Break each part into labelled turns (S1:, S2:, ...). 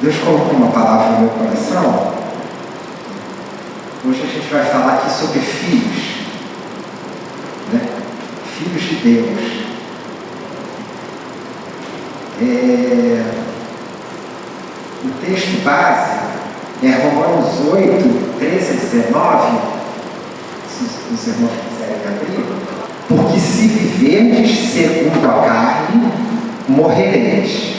S1: Deus colocou uma palavra no meu coração. Hoje a gente vai falar aqui sobre filhos, né? Filhos de Deus. O texto base é Romanos 8, 13 a 19. Se os irmãos quiserem abrir. Porque se viverdes segundo a carne, morrereis.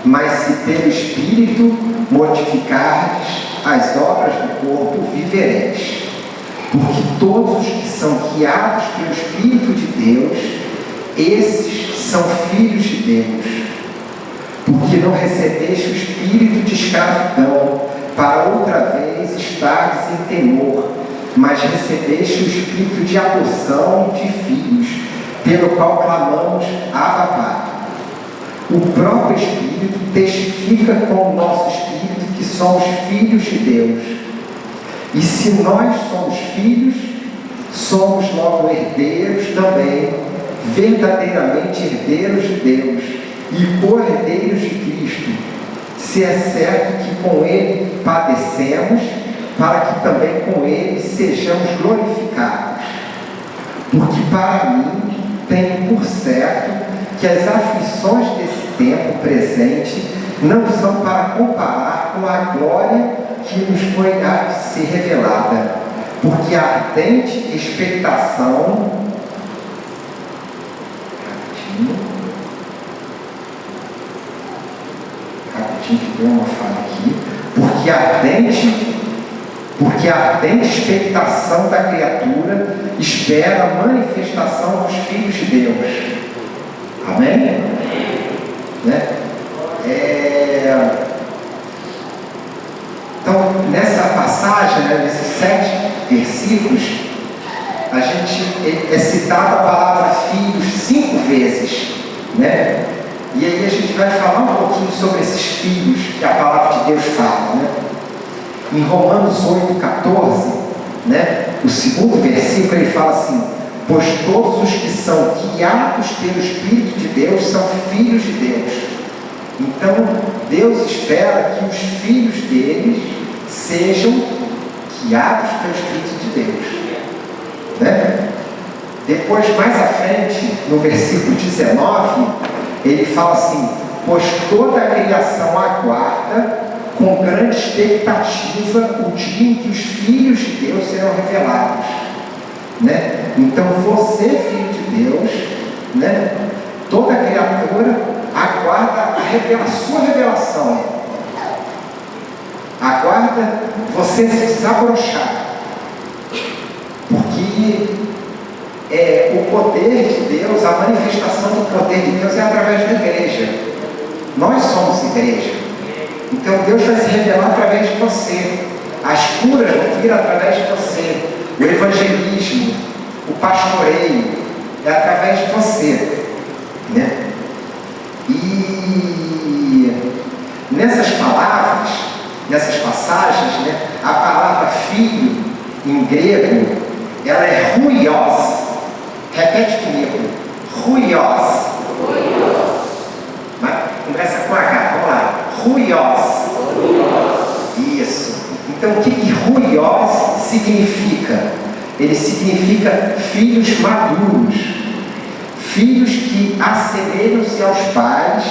S1: Mas se pelo Espírito mortificardes as obras do corpo, vivereis. Porque todos os que são guiados pelo Espírito de Deus, esses são filhos de Deus. Porque não recebeste o espírito de escravidão, para outra vez estardes em temor, mas recebeste o espírito de adoção de filhos, pelo qual clamamos, Abba, Pai. O próprio Espírito testifica com o nosso espírito que somos filhos de Deus. E se nós somos filhos, somos logo herdeiros também, verdadeiramente herdeiros de Deus e co-herdeiros de Cristo, se é certo que com Ele padecemos, para que também com Ele sejamos glorificados. Porque para mim tenho por certo que as aflições desse tempo presente não são para comparar com a glória que nos foi a ser revelada, porque a ardente expectação rapidinho que deu uma falha aqui, porque a ardente expectação da criatura espera a manifestação dos filhos de Deus. Amém? Né? Então, nessa passagem, né, nesses 7 versículos, a gente é citada a palavra filhos 5 vezes, né? E aí a gente vai falar um pouquinho sobre esses filhos que a palavra de Deus fala, né? Em Romanos 8, 14, né, o 2º versículo, ele fala assim: pois todos os que são guiados pelo Espírito de Deus são filhos de Deus. Então, Deus espera que os filhos deles sejam guiados pelo Espírito de Deus, né? Depois, mais à frente, no versículo 19, ele fala assim: pois toda a criação aguarda com grande expectativa o dia em que os filhos de Deus serão revelados, né? Então, você, filho de Deus, né? Toda criatura aguarda a sua revelação, aguarda você se desabrochar, porque o poder de Deus, a manifestação do poder de Deus é através da igreja. Nós somos igreja. Então Deus vai se revelar através de você. As curas vão vir através de você. O evangelismo, o pastoreio é através de você, né? E nessas palavras, nessas passagens, né, a palavra filho em grego, ela é ruios. Repete comigo: ruios. Começa com H, vamos lá. Ruios. Isso. Então, o que ruios significa? Ele significa filhos maduros, filhos que assemelham-se aos pais,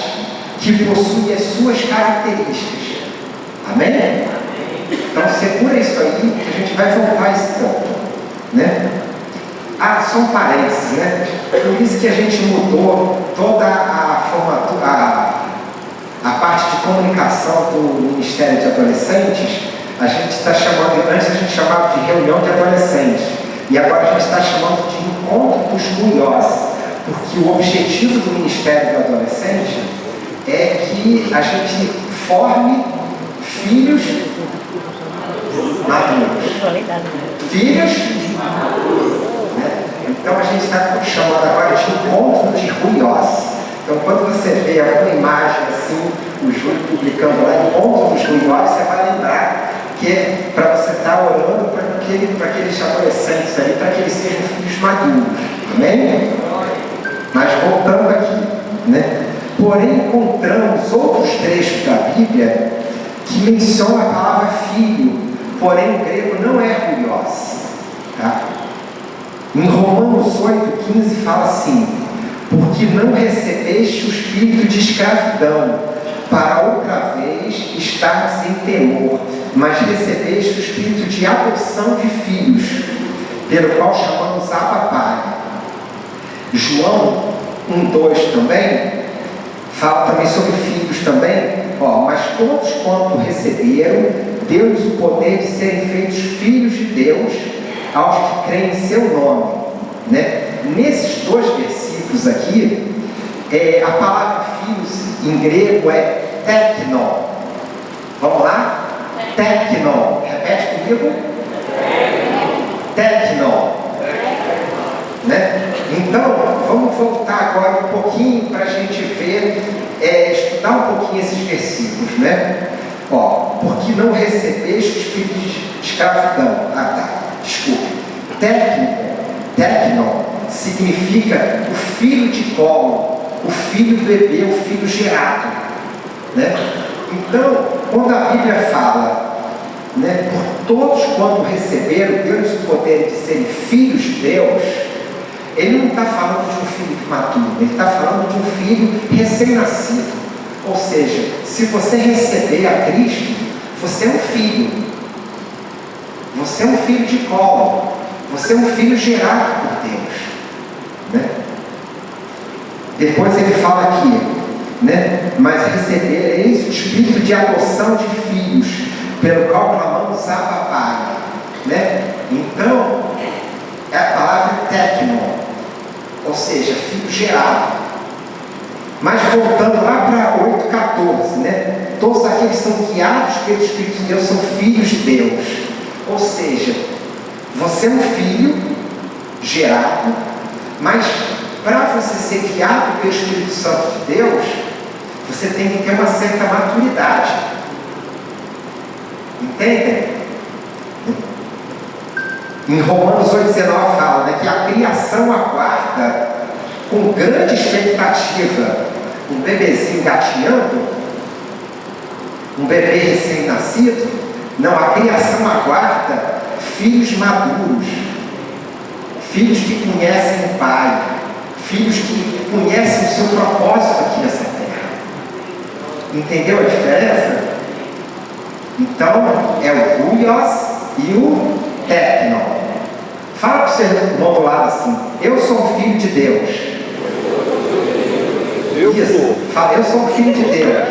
S1: que possuem as suas características. Amém? Então, segura isso aí, que a gente vai voltar a esse ponto, né? Só um parênteses, né? Por isso que a gente mudou toda a parte de comunicação do Ministério de Adolescentes. A gente está chamando, antes a gente chamava de reunião de adolescentes, e agora a gente está chamando de encontro dos ruios, porque o objetivo do Ministério do Adolescente é que a gente forme filhos maduros. Filhos maduros. Então a gente está chamando agora de encontro de ruios. Então, quando você vê alguma imagem assim, o Júlio publicando lá, encontro dos ruios, você vai lembrar que é para você estar orando para aqueles adolescentes ali, para que eles sejam filhos maduros. Amém? Mas voltando aqui, né? Porém, encontramos outros trechos da Bíblia menciona a palavra filho, porém em grego não é huios. Tá? Em Romanos 8,15 fala assim: porque não recebeste o espírito de escravidão, para outra vez estar sem temor, mas recebeste o espírito de adoção de filhos, pelo qual chamamos Abba Pai. João 1,2 também fala também sobre filhos também, mas todos quanto receberam, deu-lhes o poder de serem feitos filhos de Deus, aos que creem em seu nome. Né? Nesses dois versículos aqui, a palavra filhos em grego é teknon. Vamos lá? Teknon. Repete comigo. Teknon. Né? Então, vamos voltar agora um pouquinho para a gente ver, estudar um pouquinho esses versículos, né? Porque não recebeste o espírito de escravidão. Desculpe. Teknon significa o filho de colo, o filho bebê, o filho gerado, né? Então, quando a Bíblia fala, né, por todos quanto receberam, deu-lhes o poder de serem filhos de Deus, ele não está falando de um filho imaturo, ele está falando de um filho recém-nascido. Ou seja, se você receber a Cristo, você é um filho. Você é um filho de colo. Você é um filho gerado por Deus. Né? Depois ele fala aqui, né? Mas recebereis o espírito de adoção de filhos, pelo qual clamamos Abba Pai. Né? Então, é a palavra teknon, ou seja, filho gerado. Mas voltando lá para 8,14, né? Todos aqueles que são guiados pelo Espírito de Deus são filhos de Deus. Ou seja, você é um filho gerado, mas para você ser guiado pelo Espírito Santo de Deus, você tem que ter uma certa maturidade. Entendem? Em Romanos 8,19 fala, né, que a criação aguarda com grande expectativa um bebezinho gatinhando, um bebê recém-nascido. Não, a criação aguarda filhos maduros, filhos que conhecem o Pai, filhos que conhecem o seu propósito aqui nessa terra. Entendeu a diferença? Então, é o huios e o teknon. Fala para o seu irmão do lado assim: eu sou um filho de Deus. Isso. Fala, eu sou um filho de Deus.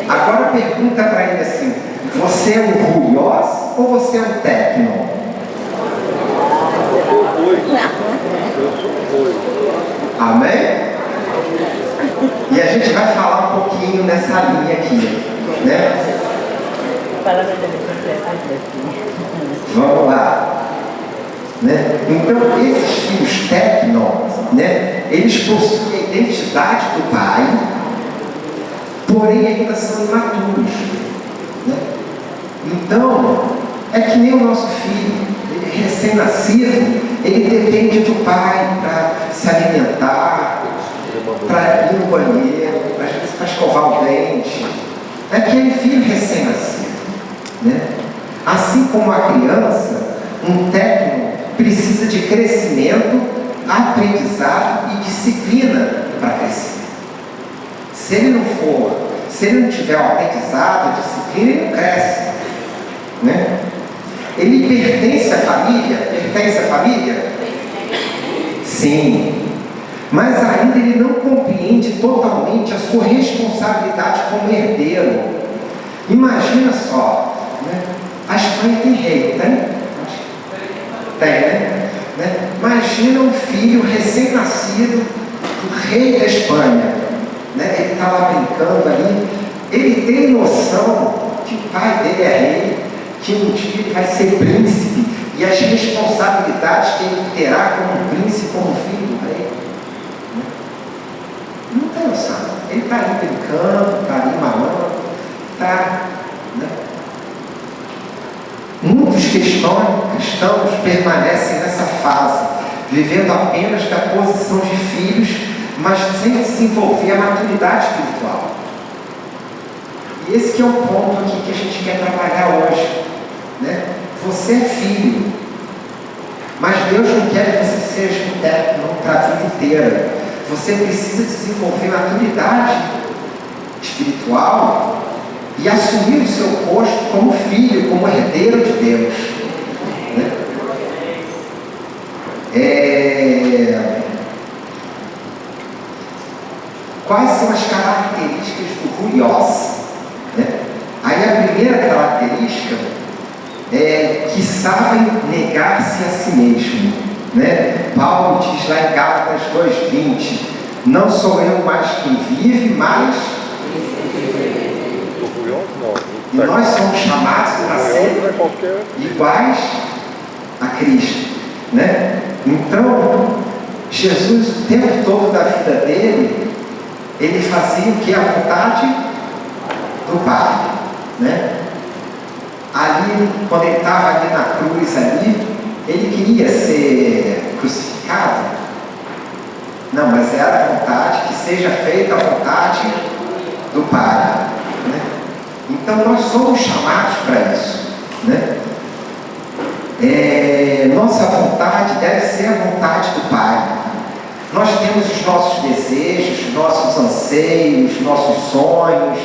S1: Agora pergunta para ele assim: você é um huios ou você é um teknon? Amém? E a gente vai falar um pouquinho nessa linha aqui, né? Vamos lá, né? Então esses filhos teknon, né, eles possuem a identidade do Pai, porém ainda são imaturos, né? Então é que nem o nosso filho, ele recém-nascido, ele depende do Pai para se alimentar, para ir no banheiro, às vezes para escovar o dente. É aquele filho recém-nascido, né? Assim como a criança, um teknon precisa de crescimento, aprendizado e disciplina para crescer. Se ele não tiver o aprendizado, a disciplina, ele não cresce, né? Ele pertence à família? Pertence à família? Sim. Mas ainda ele não compreende totalmente a sua responsabilidade como herdeiro. Imagina só, né? A Espanha tem rei, né? Tem, né? Imagina um filho recém-nascido do rei da Espanha, né? Ele está lá brincando ali, ele tem noção que o pai dele é rei, que um dia ele vai ser príncipe, e as responsabilidades que ele terá como príncipe, como filho do rei. Não tem noção. Ele está ali brincando, está ali malando, está, né? Muitos cristãos permanecem nessa fase, vivendo apenas da posição de filhos, mas sem desenvolver a maturidade espiritual. Esse que é o ponto aqui que a gente quer trabalhar hoje, né? Você é filho, mas Deus não quer que você seja um técnico para a vida inteira. Você precisa desenvolver maturidade espiritual e assumir o seu posto como filho, como herdeiro de Deus, né? Quais são as características do ruios, né? Aí a primeira característica é que sabem negar-se a si mesmo, né? Paulo diz lá em Gálatas 2:20, não sou eu mais quem vive, mas e nós somos chamados para ser iguais a Cristo, né? Então, Jesus, o tempo todo da vida dele, ele fazia o que? A vontade do Pai, né? Ali, quando ele estava ali na cruz, ele queria ser crucificado. Não, mas era a vontade, que seja feita a vontade do Pai, né? Então nós somos chamados para isso, né? Nossa vontade deve ser a vontade do Pai. Nós temos os nossos desejos, nossos anseios, nossos sonhos,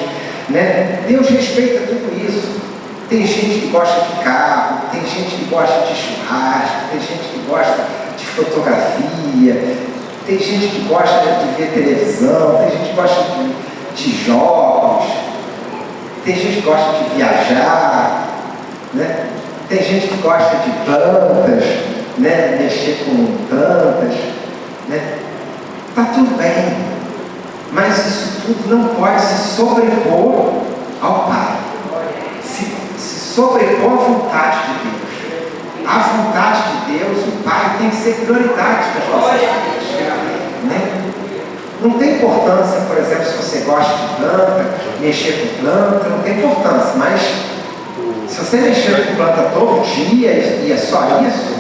S1: né? Deus respeita tudo isso. Tem gente que gosta de carro, tem gente que gosta de churrasco, tem gente que gosta de fotografia, tem gente que gosta de ver televisão, tem gente que gosta de jogos, tem gente que gosta de viajar, né? Tem gente que gosta de plantas, né? Mexer com plantas, né? Tá tudo bem, mas isso tudo não pode se sobrepor ao Pai, se sobrepor à vontade de Deus. A vontade de Deus, o Pai, tem que ser prioridade das nossas vidas, né? Não tem importância, por exemplo, se você gosta de planta, mexer com planta, não tem importância, mas se você mexer com planta todo dia e é só isso,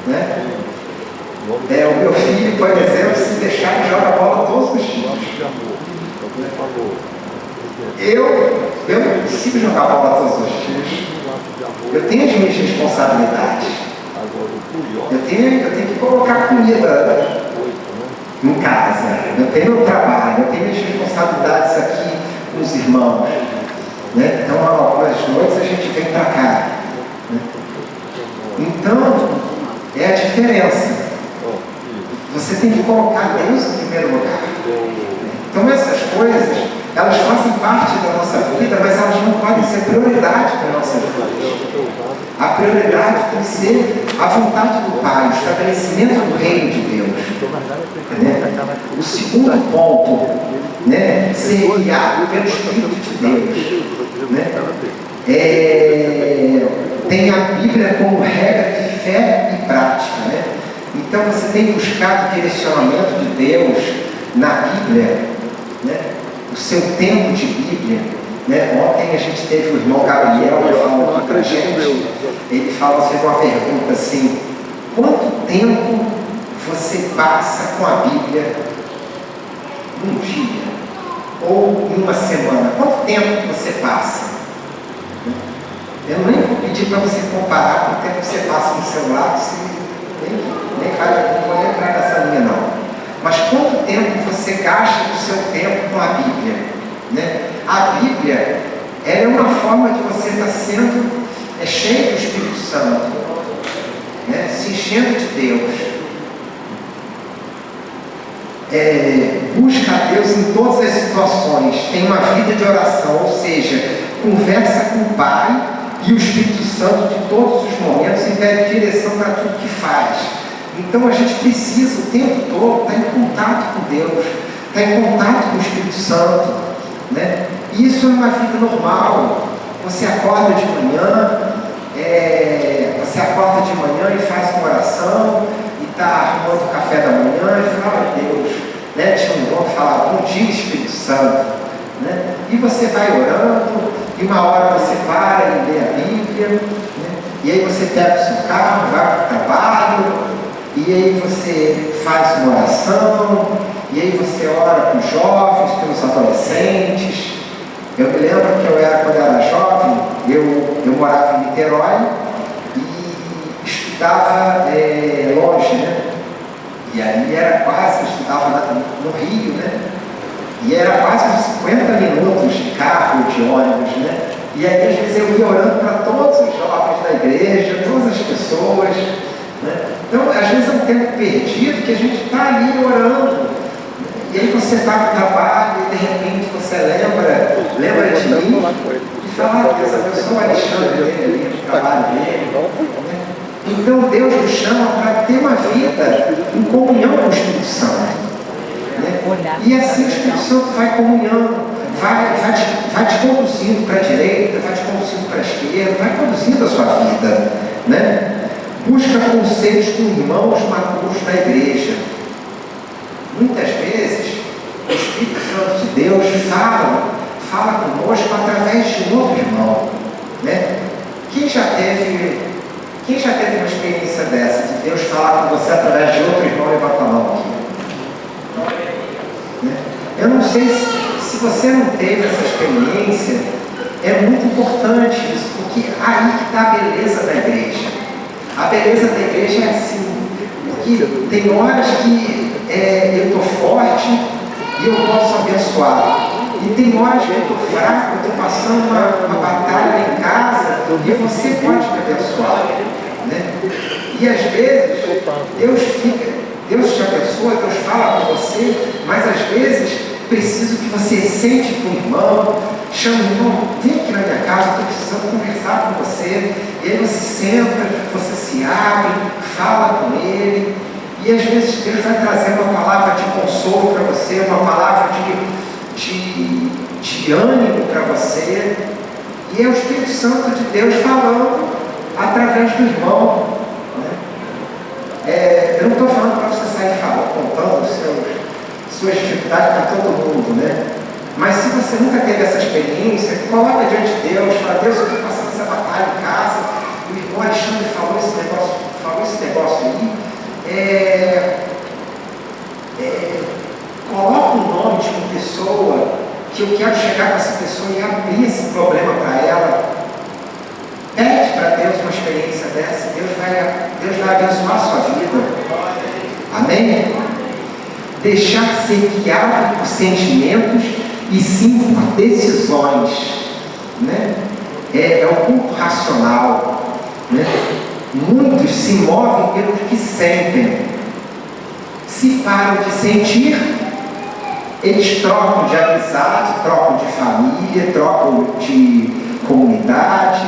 S1: né? O meu filho, por exemplo, se deixar, ele joga bola todos os dias. Eu não consigo jogar bola todos os dias. Eu tenho as minhas responsabilidades. Eu tenho que colocar comida em casa. Eu tenho meu trabalho, eu tenho as responsabilidades aqui com os irmãos, né? Então, algumas noites a gente vem para cá, né? Então, é a diferença. Você tem que colocar Deus em primeiro lugar. Então, essas coisas, elas fazem parte da nossa vida, mas elas não podem ser prioridade para a nossa vida. A prioridade tem que ser a vontade do Pai, o estabelecimento do reino de Deus, né? O segundo ponto, né? Ser guiado pelo Espírito de Deus, né? Tem a Bíblia como regra de fé e prática, né? Então você tem buscado o direcionamento de Deus na Bíblia, né? O seu tempo de Bíblia, né? Ontem a gente teve o irmão Gabriel, ele falou aqui para a gente, ele fez uma pergunta assim: quanto tempo você passa com a Bíblia num dia? Ou em uma semana? Quanto tempo você passa? Eu nem vou pedir para você comparar com o tempo que você passa no celular, não vou nem entrar nessa linha não. Mas quanto tempo você gasta do seu tempo com a Bíblia, né? A Bíblia, ela é uma forma de você estar sendo cheio do Espírito Santo, né? Se enchendo de Deus. Busca a Deus em todas as situações, tem uma vida de oração, ou seja, conversa com o Pai e o Espírito Santo de todos os momentos e pede direção para tudo que faz. Então a gente precisa o tempo todo estar em contato com Deus, estar em contato com o Espírito Santo, né? E isso é uma vida normal. Você acorda de manhã, e faz uma oração e está arrumando o café da manhã e fala: Deus, né? Tinha um irmão que falava: bom dia, Espírito Santo, né? E você vai orando, e uma hora você para e lê a Bíblia, né? E aí você pega o seu carro, vai para o trabalho, e aí você faz uma oração, e aí você ora pelos jovens, pelos adolescentes, Eu me lembro que quando eu era jovem, eu morava em Niterói e estudava longe, né? E aí era quase, eu estudava no Rio, né? E era quase uns 50 minutos de carro, de ônibus, né? E aí às vezes eu ia orando para todos os jovens da igreja, todas as pessoas, né? Então às vezes é um tempo perdido que a gente está ali orando. E aí você está no trabalho e de repente você lembra de mim e fala, Deus abençoe o Alexandre ali, o trabalho dele. Né? Então Deus nos chama para ter uma vida em comunhão com o Espírito Santo. Né? E assim o Espírito Santo vai comunhando, vai te conduzindo para a direita, vai te conduzindo para a esquerda, vai conduzindo a sua vida. Né? Busca conselhos com irmãos maduros da igreja. Muitas vezes, o Espírito Santo de Deus fala conosco através de um outro irmão. Né? Quem já teve uma experiência dessa, de Deus falar com você através de outro irmão? Levanta a mão aqui. Né? Eu não sei se você não teve essa experiência, é muito importante isso, porque aí que está a beleza da igreja. A beleza da igreja é assim, porque tem horas que eu estou forte e eu posso abençoar. E tem horas que eu estou fraco, eu estou passando uma batalha em casa e você pode me abençoar. Né? E às vezes Deus te abençoa, Deus fala com você, mas às vezes preciso que você sente com o irmão, chama o irmão, vem aqui na minha casa, estou precisando conversar com você. E aí você senta, você se abre, fala com ele. E às vezes Deus vai trazer uma palavra de consolo para você, uma palavra de ânimo para você. E é o Espírito Santo de Deus falando através do irmão. Né? Eu não estou falando para você sair contando suas dificuldades para todo mundo, né? Mas se você nunca teve essa experiência, coloca diante de Deus, fala, Deus, eu estou passando essa batalha em casa, o irmão Alexandre falou esse negócio aí. Coloca o nome de uma pessoa que eu quero chegar com essa pessoa e abrir esse problema para ela. Pede para Deus uma experiência dessa, Deus vai abençoar a sua vida. Amém? Deixar ser guiado por sentimentos e sim por decisões. Né? É o culto racional. Né? Muitos se movem pelo que sentem. Se param de sentir, eles trocam de amizade, trocam de família, trocam de comunidade.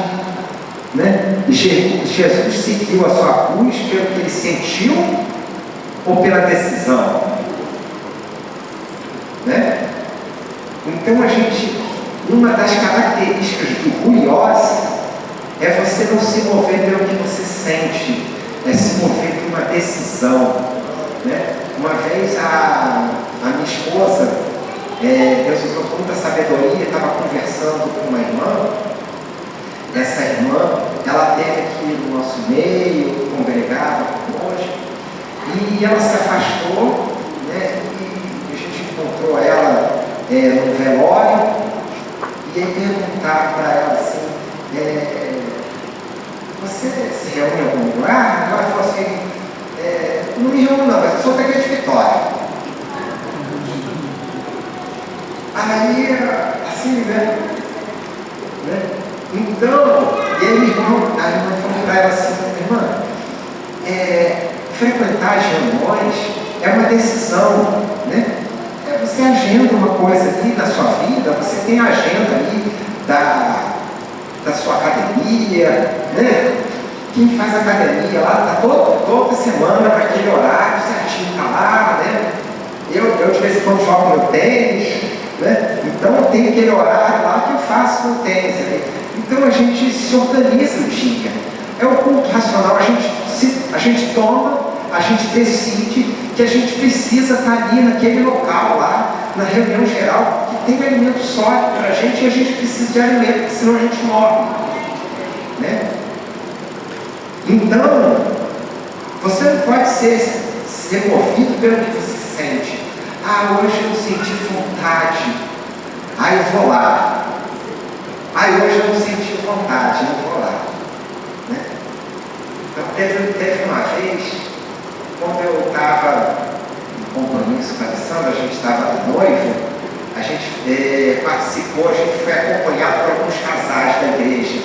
S1: Né? Jesus seguiu a sua cruz pelo que ele sentiu ou pela decisão? Né? Então uma das características do ruiose é você não se mover pelo que você sente, é se mover por uma decisão. Né? Uma vez a minha esposa, Deus usou com muita sabedoria, estava conversando com uma irmã. Essa irmã, ela esteve aqui no nosso meio, congregava conosco, e ela se afastou, né? E a gente encontrou ela no velório, e aí perguntaram para ela assim, você se reúne em algum lugar? Ela falou assim, não me reúno não, mas eu sou da Igreja de Vitória. Aí, assim, né? Então, e aí a irmã falou para ela assim, irmã, frequentar as reuniões é uma decisão, né? Você agenda uma coisa ali na sua vida, você tem a agenda ali da sua academia, né? Quem faz academia lá, está toda semana para aquele horário certinho, está lá, né? Eu de vez em quando jogo meu tênis, né? Então eu tenho aquele horário lá que eu faço meu tênis ali. Então a gente se organiza o dia. É o culto racional, a gente toma, a gente decide que a gente precisa estar ali naquele local lá, na reunião geral, que tem alimento sólido para a gente e a gente precisa de alimento, porque senão a gente morre. Né? Então, você não pode ser movido pelo que você sente. Hoje eu senti vontade. Eu vou lá. Hoje eu não senti vontade, não vou lá. Né? Então teve uma vez, quando eu estava em compromisso com a Alessandra, a gente estava noivo, a gente participou, a gente foi acompanhado por alguns casais da igreja.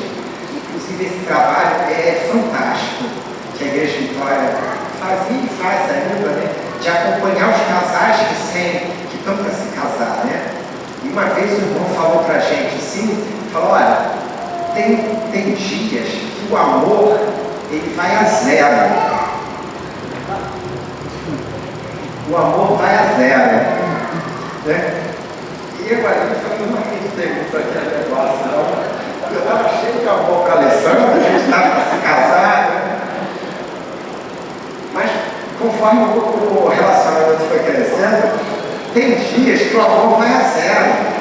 S1: Inclusive esse trabalho é fantástico, que a Igreja Vitória fazia e faz ainda, né? De acompanhar os casais que estão para se casar, né? E uma vez o irmão falou para a gente assim, falou, olha, tem dias que o amor, ele vai a zero. O amor vai a zero. Né? E eu ali falei, não acreditei muito aquele negócio, não. Eu estava cheio de amor para a Alessandra, a gente estava para se casar, né? Mas conforme o relacionamento foi crescendo, tem dias que o amor vai a zero.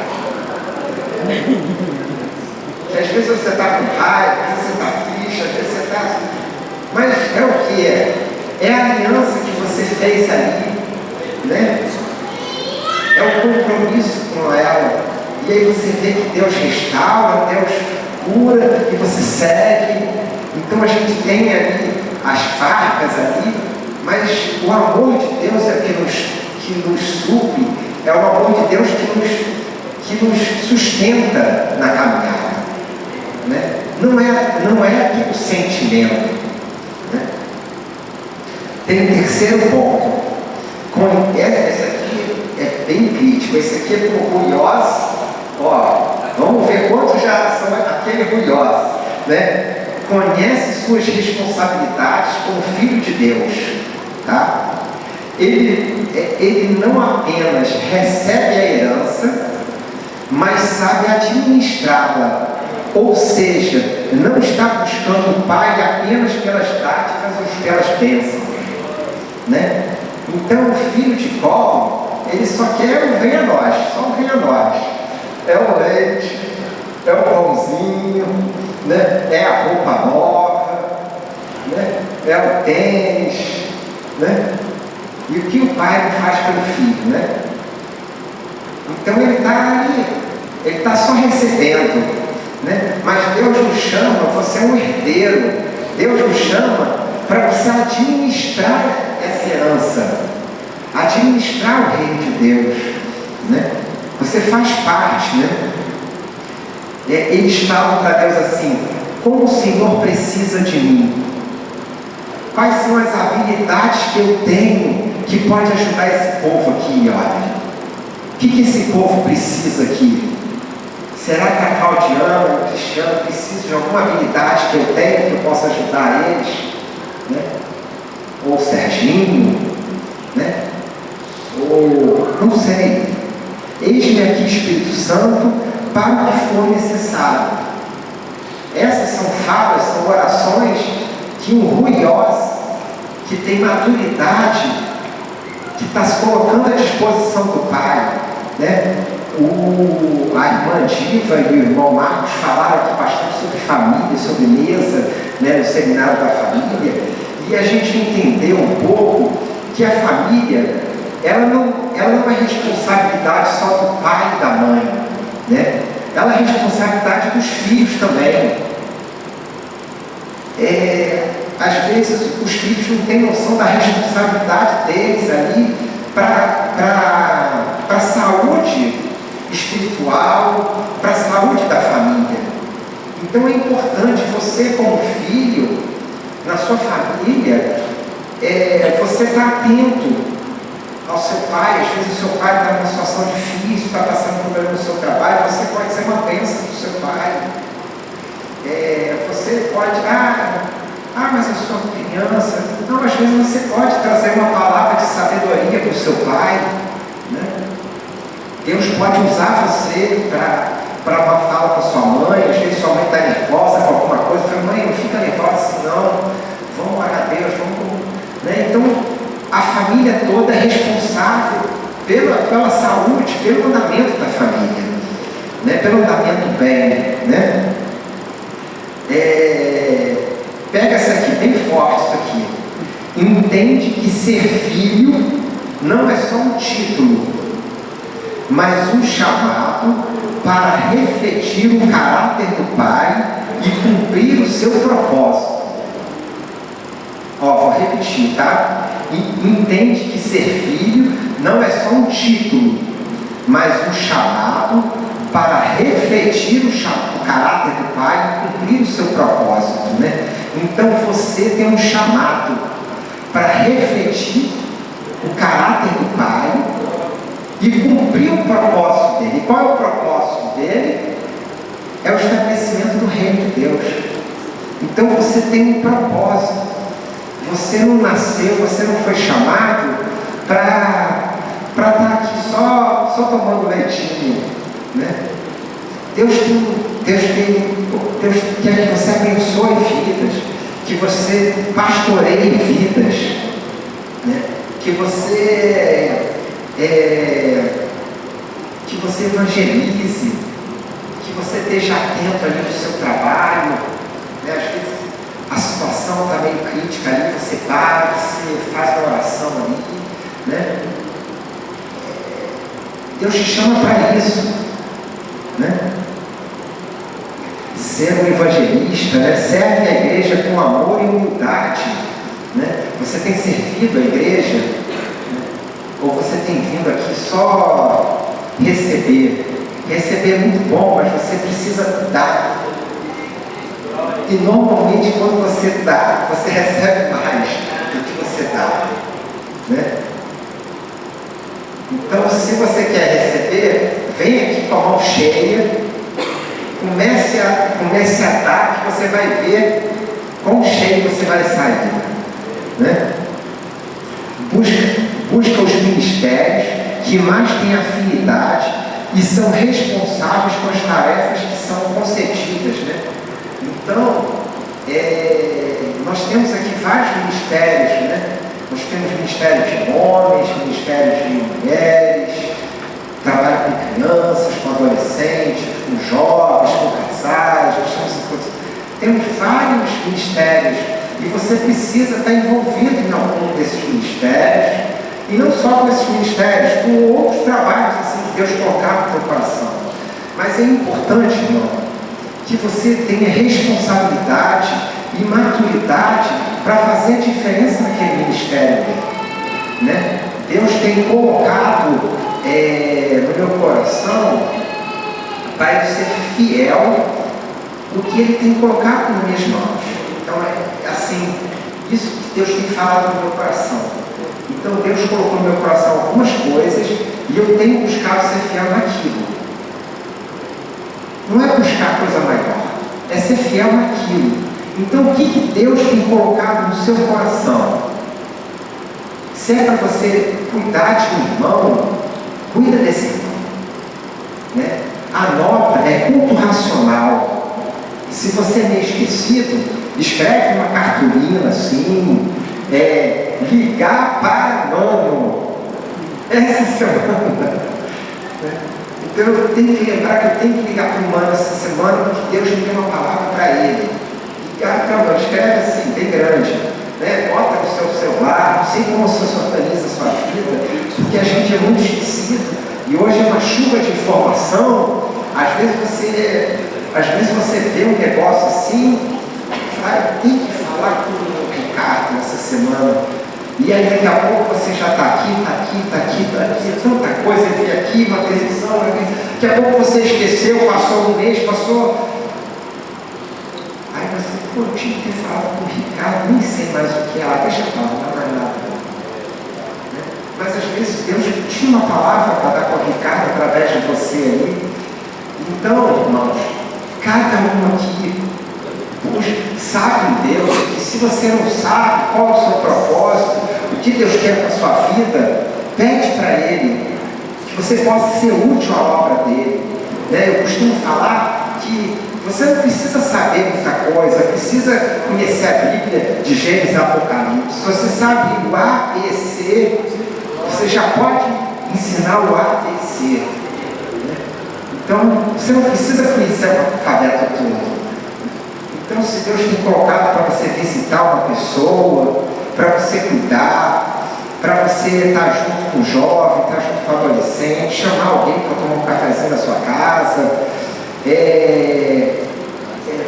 S1: Às vezes você está com raiva, às vezes você está triste, às vezes você está... Mas é o que é? É a aliança que você fez ali, né? É o compromisso com ela. E aí você vê que Deus restaura, Deus cura, e você segue. Então a gente tem ali as farpas ali, mas o amor de Deus é que nos supre, é o amor de Deus que nos sustenta na caminhada. Né? Não é aqui o sentimento. Né? Tem um terceiro ponto. Esse aqui é bem crítico. Esse aqui é por ruiosos. Vamos ver quantos já são aquele ruioso. Né? Conhece suas responsabilidades como filho de Deus. Tá? Ele não apenas recebe a herança, mas sabe administrá-la. Ou seja, não está buscando o Pai apenas pelas táticas ou pelas bênçãos. Né? Então o filho de colo, ele só quer o venha nós, só o venha nós. É o leite, é o pãozinho, né? É a roupa nova, né? É o tênis, né? E o que o pai faz pelo filho, né? Então ele está ali, ele está só recebendo, né? Mas Deus nos chama, você é um herdeiro, Deus nos chama para você administrar essa herança, administrar o reino de Deus, né? Você faz parte, né? Eles falam para Deus assim, como o Senhor precisa de mim? Quais são as habilidades que eu tenho que pode ajudar esse povo aqui, olha? O que esse povo precisa aqui? Será que a Claudiana, o Cristiano, precisam de alguma habilidade que eu tenho que eu possa ajudar eles? Né? Ou o Serginho? Né? Ou, não sei. Eis-me aqui, Espírito Santo, para o que for necessário. Essas são falas, são orações que um ruioso, que tem maturidade, que está se colocando à disposição do Pai, né? A irmã Diva e o irmão Marcos falaram aqui bastante sobre família, sobre mesa, né, no seminário da família, e a gente entendeu um pouco que a família, ela não é responsabilidade só do pai e da mãe, né? Ela é responsabilidade dos filhos também. Às vezes os filhos não têm noção da responsabilidade deles ali para a saúde espiritual, para a saúde da família. Então é importante você, como filho, na sua família, você estar atento ao seu pai. Às vezes o seu pai está numa situação difícil, está passando por um problema no seu trabalho, você pode ser uma bênção para o seu pai. Você pode, mas eu sou criança. Não, às vezes você pode trazer uma palavra de sabedoria para o seu pai, né? Deus pode usar você para uma fala com a sua mãe. Às vezes sua mãe está nervosa com alguma coisa, fala, mãe, não fica nervosa assim não, vamos orar a Deus, né? Então a família toda é responsável pela saúde, pelo andamento da família, né? Pelo andamento bem, né? Pega essa aqui, bem forte isso aqui. Entende que ser filho não é só um título, mas um chamado para refletir o caráter do Pai e cumprir o seu propósito. Vou repetir, tá? Entende que ser filho não é só um título, mas um chamado para refletir o caráter do Pai e cumprir o seu propósito, né? Então você tem um chamado para refletir o caráter do Pai e cumprir o propósito dele. E qual é o propósito dele? É o estabelecimento do reino de Deus. Então você tem um propósito. Você não nasceu, você não foi chamado para estar aqui só tomando leitinho, né? Deus quer que você abençoe vidas, que você pastoreie vidas, né? Que você evangelize, que você esteja atento ali no seu trabalho, né? Às vezes a situação está meio crítica ali, você para, você faz uma oração ali, né? Deus te chama para isso, né? Ser um evangelista, né? Serve a igreja com amor e humildade, né? Você tem servido a igreja, né? Ou você tem vindo aqui só receber? Receber é muito bom, mas você precisa dar. E normalmente quando você dá, você recebe mais do que você dá, né? Então, se você quer receber, vem aqui com a mão cheia, comece a dar, que você vai ver quão cheio você vai sair, né? Busca os ministérios que mais têm afinidade e são responsáveis por as tarefas que são concedidas, né? Então, nós temos aqui vários ministérios, né? Nós temos ministérios de homens, ministérios de mulheres, trabalho com crianças, com adolescentes, com jovens, com casais, temos vários ministérios e você precisa estar envolvido em algum desses ministérios, e não só com esses ministérios, com outros trabalhos assim, que Deus colocar no teu coração. Mas é importante, irmão, que você tenha responsabilidade e maturidade para fazer a diferença naquele ministério, né? Deus tem colocado no meu coração para eu ser fiel no que Ele tem colocado nas minhas mãos. Então é assim, isso que Deus tem falado no meu coração. Então Deus colocou no meu coração algumas coisas e eu tenho buscado ser fiel naquilo. Não é buscar coisa maior, é ser fiel naquilo. Então o que Deus tem colocado no seu coração? Se é para você cuidar de um irmão, cuida desse irmão, né? Anota, é culto racional. Se você é meio esquecido, escreve uma cartolina assim, ligar para mano, essa semana. Então eu tenho que lembrar que eu tenho que ligar para o mano essa semana, porque Deus me deu uma palavra para ele. Ligar para o mano, escreve assim, bem grande, né? Bota no seu celular, não sei como você organiza a sua vida, porque a gente é muito esquecido, e hoje é uma chuva de informação. Às vezes você vê um negócio assim, tem que falar com o Ricardo essa semana, e aí daqui a pouco você já está aqui, tanta coisa, vem aqui, uma televisão, daqui a pouco você esqueceu, passou um mês, aí você, eu tinha que falar com o Ricardo, nem sei mais o que é, deixa eu falar, não dá mais nada. Né? Mas às vezes Deus tinha uma palavra para dar com o Ricardo através de você ali. Então, irmãos, cada um aqui sabe em Deus, que se você não sabe qual é o seu propósito, o que Deus quer para a sua vida, pede para Ele, que você possa ser útil à obra dele. Né? Eu costumo falar que você não precisa saber muita coisa, precisa conhecer a Bíblia de Gênesis a Apocalipse. Se você sabe o A, B, C, você já pode ensinar o A, B, C. Então, você não precisa conhecer o alfabeto todo. Então, se Deus tem colocado para você visitar uma pessoa, para você cuidar, para você estar junto com o jovem, estar junto com o adolescente, chamar alguém para tomar um cafezinho na sua casa,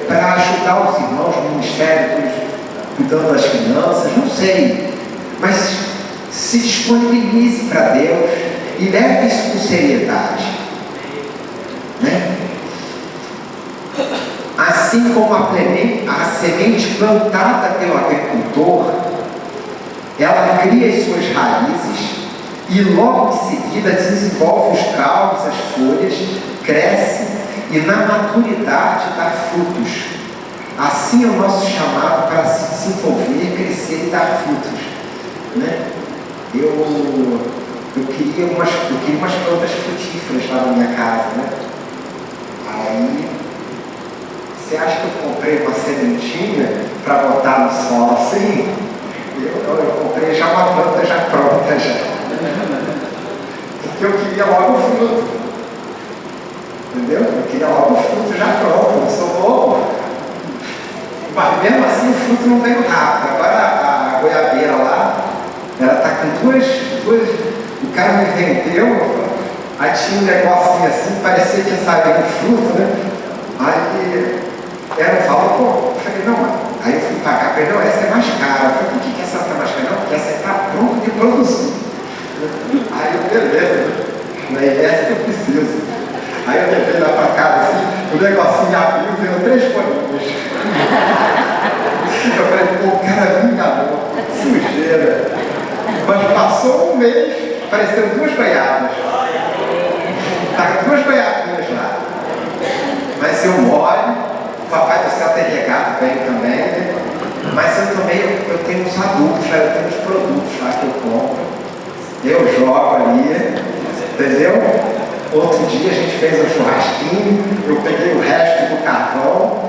S1: para ajudar os irmãos no ministério, cuidando das crianças, não sei. Mas se disponibilize para Deus e leve isso com seriedade. Né? Assim como a semente plantada pelo agricultor, ela cria as suas raízes e logo em seguida desenvolve os caules, as folhas, cresce e na maturidade dá frutos. Assim é o nosso chamado para se desenvolver, crescer e dar frutos. Né? Eu queria umas plantas frutíferas lá na minha casa. Né? Aí, você acha que eu comprei uma sementinha para botar no solo assim? Eu comprei já uma planta já pronta já. Porque eu queria logo o fruto. Entendeu? Eu queria logo o fruto já pronto, eu sou bobo. Mas mesmo assim o fruto não veio rápido. Agora a goiabeira lá, ela está com duas. O cara me vendeu, aí tinha um negocinho assim, parecia que ia sair um fruto, né? Aí ela falou, pô, eu falei, não, aí eu fui pagar, falei, não, essa é mais cara. Eu falei, por que essa está mais cara? Não, porque essa está pronta de produzir. Aí eu, beleza, não é essa que eu preciso. Aí eu levei lá para casa assim, o negocinho abriu, veio 3 folhinhas. Eu falei, pô, o cara me enganou, sujeira. Mas passou um mês, apareceram 2 goiabas. Estavam 2 goiabinhas lá. Mas eu molho, o papai do céu tem regado bem também, né? Mas eu também, eu tenho uns adultos, eu tenho uns produtos lá que eu compro. Eu jogo ali, entendeu? Outro dia a gente fez um churrasquinho, eu peguei o resto do carvão,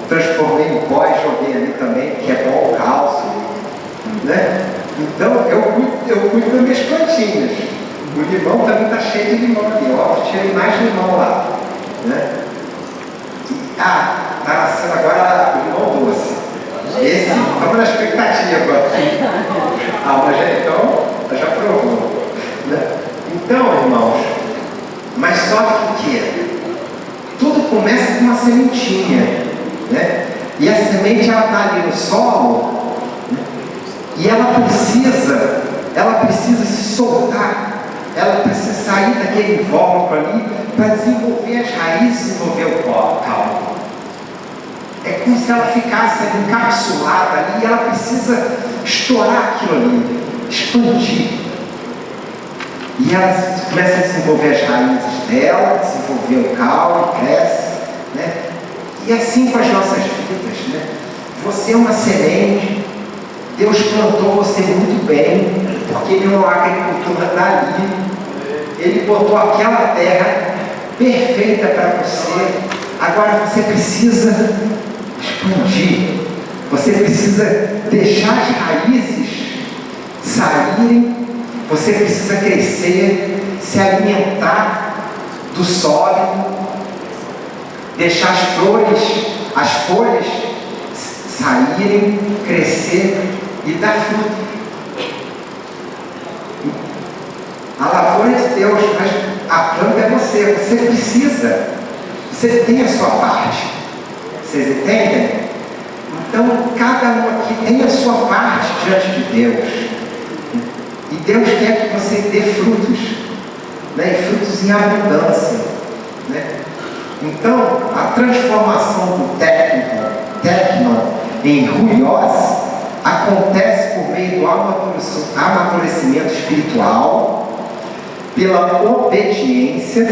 S1: transformei em pó e joguei ali também, que é bom o cálcio, né? Então eu cuido das minhas plantinhas. O limão também está cheio de limão aqui, ó, eu tirei mais limão lá, né? Está nascendo agora o limão doce. Esse, estamos na expectativa. Mas então, já provou, né? Então, irmãos, mas só que tudo começa com uma sementinha, né? E a semente, ela está ali no solo, né? E ela precisa se soltar, ela precisa sair daquele invólucro ali para desenvolver as raízes, desenvolver o caldo. É como se ela ficasse ali encapsulada ali, e ela precisa estourar aquilo ali, expandir. E ela começa a desenvolver as raízes dela, desenvolver o caule, cresce, né? E assim com as nossas vidas, né? Você é uma semente, Deus plantou você muito bem, porque Ele é uma agricultura dali, Ele botou aquela terra perfeita para você. Agora você precisa expandir, você precisa deixar as raízes saírem. Você precisa crescer, se alimentar do solo, deixar as folhas saírem, crescer e dar fruto. A lavoura é de Deus, mas a planta é você. Você tem a sua parte. Vocês entendem? Então, cada um aqui tem a sua parte diante de Deus. E Deus quer que você dê frutos, né? E frutos em abundância, né? Então, a transformação do técnico em ruios acontece por meio do amadurecimento espiritual, pela obediência,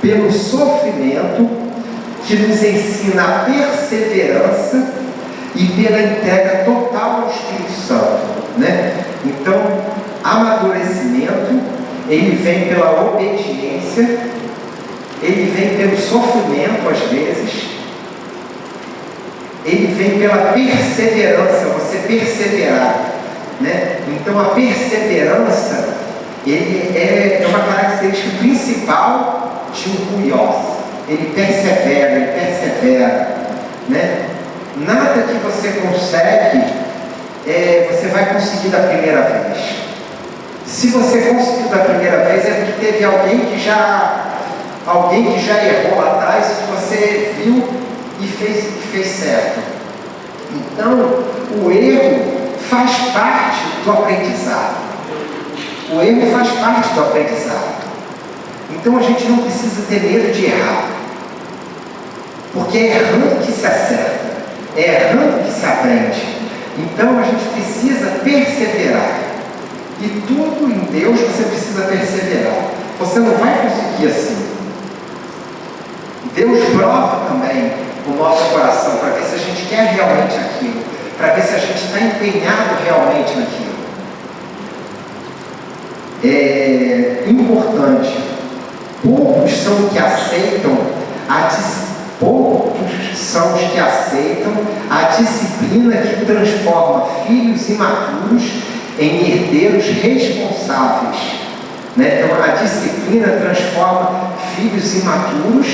S1: pelo sofrimento, que nos ensina a perseverança e pela entrega total ao Espírito Santo, né? Então, amadurecimento, ele vem pela obediência, ele vem pelo sofrimento às vezes, ele vem pela perseverança, você perseverar, né? Então, a perseverança, ele é uma característica principal de um ruios. Ele persevera, né? Nada que você consegue, você vai conseguir da primeira vez. Se você conseguiu da primeira vez, é porque teve alguém que já errou lá atrás e que você viu e fez certo. Então, o erro faz parte do aprendizado. O erro faz parte do aprendizado. Então, a gente não precisa ter medo de errar. Porque é errando que se acerta. É errando que se aprende. Então, a gente precisa perseverar. E tudo em Deus você precisa perseverar. Você não vai conseguir assim. Deus prova também o nosso coração para ver se a gente quer realmente aquilo, para ver se a gente está empenhado realmente naquilo. É importante. Poucos são os que aceitam a disciplina que transforma filhos imaturos em herdeiros responsáveis. Então, a disciplina transforma filhos imaturos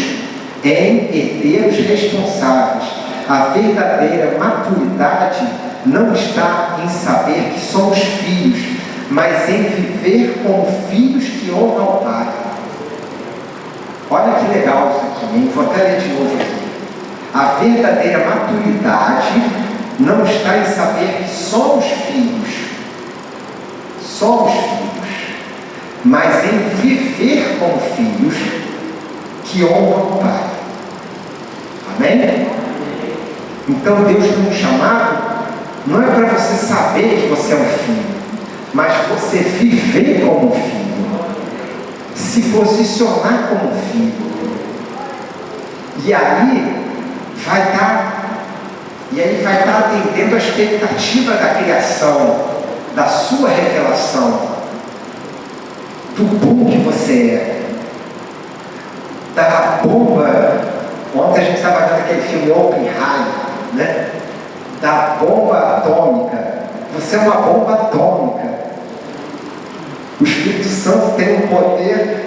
S1: em herdeiros responsáveis. A verdadeira maturidade não está em saber que somos filhos, mas em viver como filhos que honram ao Pai. Olha que legal isso aqui, hein? Vou até ler de novo aqui. A verdadeira maturidade não está em saber que somos filhos. Somos filhos, mas em viver como filhos que honram o Pai. Amém? Então Deus tem um chamado, não é para você saber que você é um filho, mas você viver como filho, se posicionar como filho. E aí vai estar atendendo a expectativa da criação, da sua revelação, do bom que você é, da bomba. Ontem a gente estava vendo aquele filme Oppenheimer, né? Da bomba atômica. Você é uma bomba atômica. O Espírito Santo tem um poder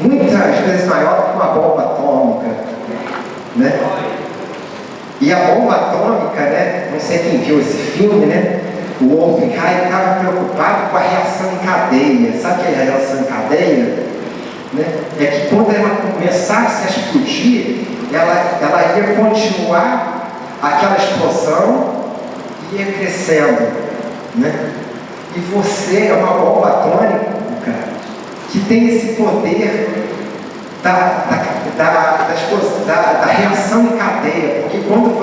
S1: muitas vezes maior que uma bomba atômica, né? E a bomba atômica, né? Não sei quem viu esse filme, né? O Oppenheimer estava preocupado com a reação em cadeia. Sabe o que é a reação em cadeia? Né? É que quando ela começasse a explodir, ela ia continuar aquela explosão e ia crescendo, né? E você é uma bomba atômica que tem esse poder da reação em cadeia, porque quando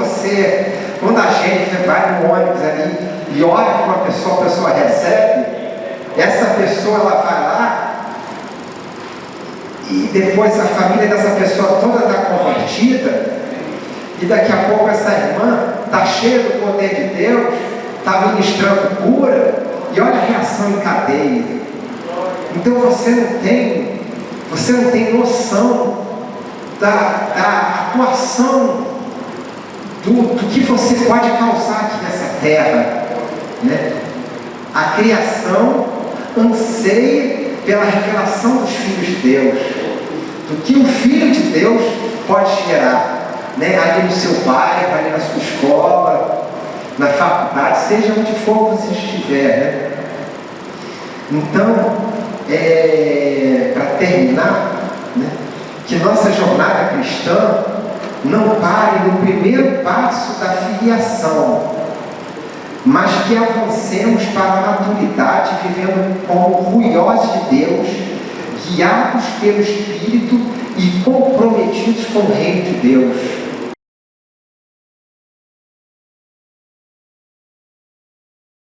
S1: a gente vai no ônibus ali e olha que a pessoa recebe, essa pessoa ela vai lá e depois a família dessa pessoa toda está convertida e daqui a pouco essa irmã está cheia do poder de Deus, está ministrando cura e olha a reação em cadeia. Então você não tem noção da atuação do que você pode causar aqui nessa terra, né? A criação anseia pela revelação dos filhos de Deus, do que o Filho de Deus pode gerar, né? Ali no seu bairro, ali na sua escola, na faculdade, seja onde for você estiver, né? Então, para terminar, né, que nossa jornada cristã não pare no primeiro passo da filiação, mas que avancemos para a maturidade, vivendo como ruiosos de Deus, guiados pelo Espírito e comprometidos com o reino de Deus.